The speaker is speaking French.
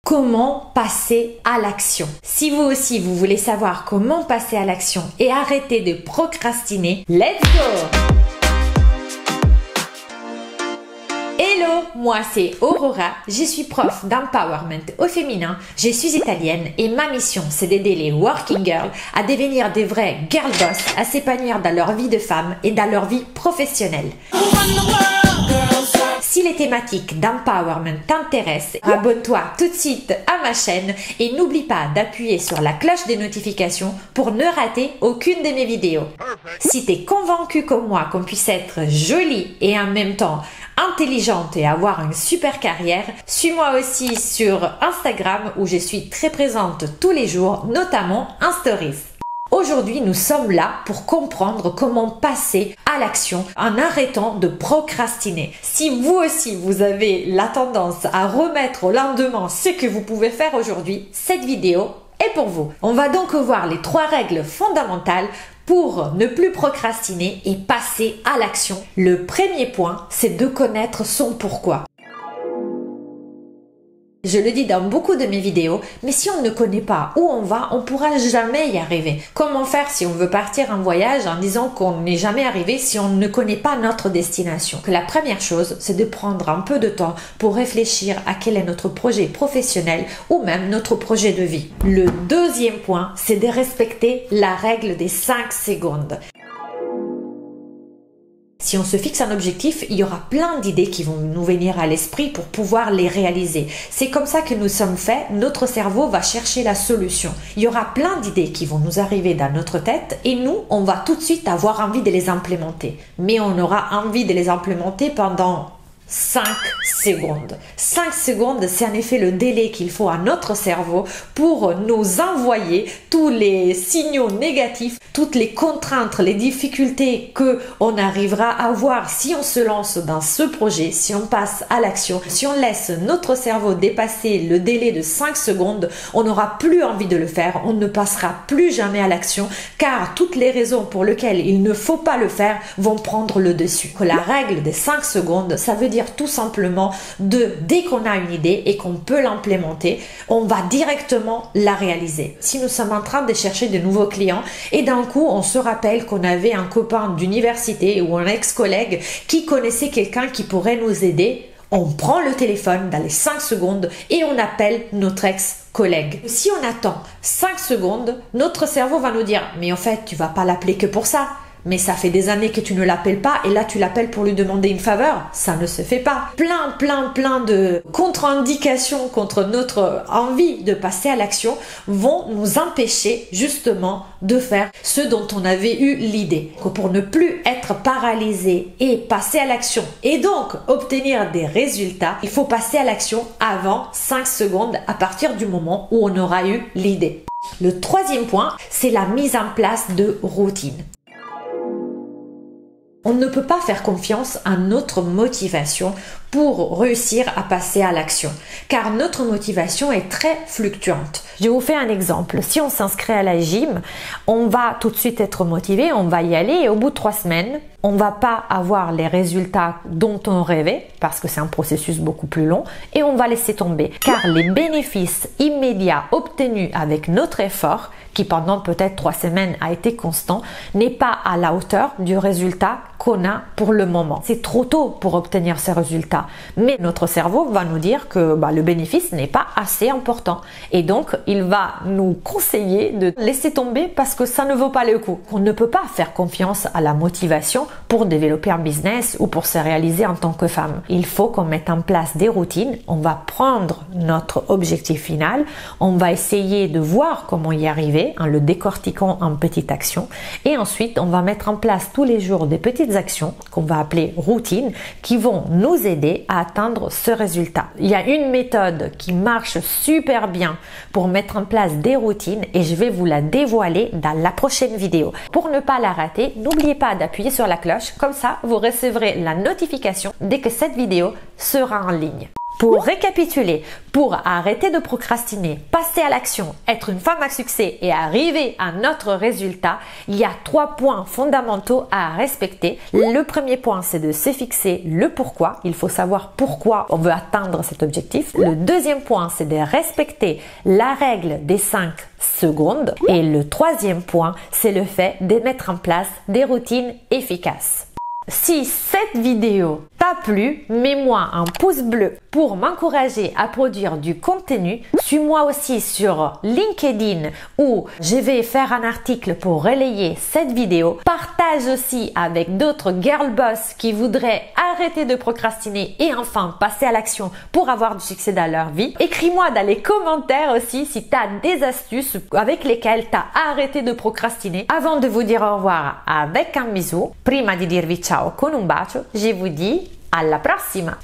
comment passer à l'action. Si vous aussi vous voulez savoir comment passer à l'action et arrêter de procrastiner, let's go! Hello, moi c'est Aurora, je suis prof d'empowerment au féminin, je suis italienne et ma mission c'est d'aider les working girls à devenir des vrais girl boss, à s'épanouir dans leur vie de femme et dans leur vie professionnelle. Si les thématiques d'empowerment t'intéressent, abonne-toi tout de suite à ma chaîne et n'oublie pas d'appuyer sur la cloche des notifications pour ne rater aucune de mes vidéos. Si tu es convaincu comme moi qu'on puisse être jolie et en même temps intelligente et avoir une super carrière, suis-moi aussi sur Instagram où je suis très présente tous les jours, notamment en stories. Aujourd'hui, nous sommes là pour comprendre comment passer à l'action en arrêtant de procrastiner. Si vous aussi, vous avez la tendance à remettre au lendemain ce que vous pouvez faire aujourd'hui, cette vidéo est pour vous. On va donc voir les 3 règles fondamentales pour ne plus procrastiner et passer à l'action. Le premier point, c'est de connaître son pourquoi. Je le dis dans beaucoup de mes vidéos, mais si on ne connaît pas où on va, on ne pourra jamais y arriver. Comment faire si on veut partir en voyage en disant qu'on n'est jamais arrivé si on ne connaît pas notre destination? La première chose, c'est de prendre un peu de temps pour réfléchir à quel est notre projet professionnel ou même notre projet de vie. Le deuxième point, c'est de respecter la règle des 5 secondes. Si on se fixe un objectif, il y aura plein d'idées qui vont nous venir à l'esprit pour pouvoir les réaliser. C'est comme ça que nous sommes faits, notre cerveau va chercher la solution. Il y aura plein d'idées qui vont nous arriver dans notre tête et nous, on va tout de suite avoir envie de les implémenter. Mais on aura envie de les implémenter pendant 5 secondes. 5 secondes, c'est en effet le délai qu'il faut à notre cerveau pour nous envoyer tous les signaux négatifs, toutes les contraintes, les difficultés que on arrivera à voir si on se lance dans ce projet, si on passe à l'action. Si on laisse notre cerveau dépasser le délai de 5 secondes, on n'aura plus envie de le faire, on ne passera plus jamais à l'action car toutes les raisons pour lesquelles il ne faut pas le faire vont prendre le dessus. La règle des 5 secondes, ça veut dire tout simplement dès qu'on a une idée et qu'on peut l'implémenter, on va directement la réaliser. Si nous sommes en train de chercher de nouveaux clients et d'un coup on se rappelle qu'on avait un copain d'université ou un ex-collègue qui connaissait quelqu'un qui pourrait nous aider, on prend le téléphone dans les 5 secondes et on appelle notre ex-collègue. Si on attend 5 secondes, notre cerveau va nous dire « mais en fait tu vas pas l'appeler que pour ça ». Mais ça fait des années que tu ne l'appelles pas et là tu l'appelles pour lui demander une faveur. Ça ne se fait pas. Plein de contre-indications contre notre envie de passer à l'action vont nous empêcher justement de faire ce dont on avait eu l'idée. Pour ne plus être paralysé et passer à l'action et donc obtenir des résultats, il faut passer à l'action avant 5 secondes à partir du moment où on aura eu l'idée. Le troisième point, c'est la mise en place de routines. On ne peut pas faire confiance à notre motivation pour réussir à passer à l'action, car notre motivation est très fluctuante. Je vous fais un exemple. Si on s'inscrit à la gym, on va tout de suite être motivé, on va y aller et au bout de 3 semaines, on va pas avoir les résultats dont on rêvait parce que c'est un processus beaucoup plus long et on va laisser tomber car les bénéfices immédiats obtenus avec notre effort qui pendant peut-être 3 semaines a été constant n'est pas à la hauteur du résultat qu'on a pour le moment. C'est trop tôt pour obtenir ces résultats, mais notre cerveau va nous dire que le bénéfice n'est pas assez important et donc il va nous conseiller de laisser tomber parce que ça ne vaut pas le coup. On ne peut pas faire confiance à la motivation pour développer un business ou pour se réaliser en tant que femme. Il faut qu'on mette en place des routines, on va prendre notre objectif final, on va essayer de voir comment y arriver en le décortiquant en petites actions et ensuite on va mettre en place tous les jours des petites actions qu'on va appeler routines qui vont nous aider à atteindre ce résultat. Il y a une méthode qui marche super bien pour mettre en place des routines et je vais vous la dévoiler dans la prochaine vidéo. Pour ne pas la rater, n'oubliez pas d'appuyer sur la cloche, comme ça vous recevrez la notification dès que cette vidéo sera en ligne. Pour récapituler, pour arrêter de procrastiner, passer à l'action, être une femme à succès et arriver à notre résultat, il y a 3 points fondamentaux à respecter. Le premier point, c'est de se fixer le pourquoi. Il faut savoir pourquoi on veut atteindre cet objectif. Le deuxième point, c'est de respecter la règle des 5 secondes. Et le troisième point, c'est le fait de mettre en place des routines efficaces. Si cette vidéo t'a plu, mets-moi un pouce bleu pour m'encourager à produire du contenu. Suis-moi aussi sur LinkedIn où je vais faire un article pour relayer cette vidéo. Partage aussi avec d'autres girl boss qui voudraient arrêter de procrastiner et enfin passer à l'action pour avoir du succès dans leur vie. Écris-moi dans les commentaires aussi si tu as des astuces avec lesquelles tu as arrêté de procrastiner. Avant de vous dire au revoir avec un bisou, prima di dirvi ciao con un bacio, je vous dis alla prossima!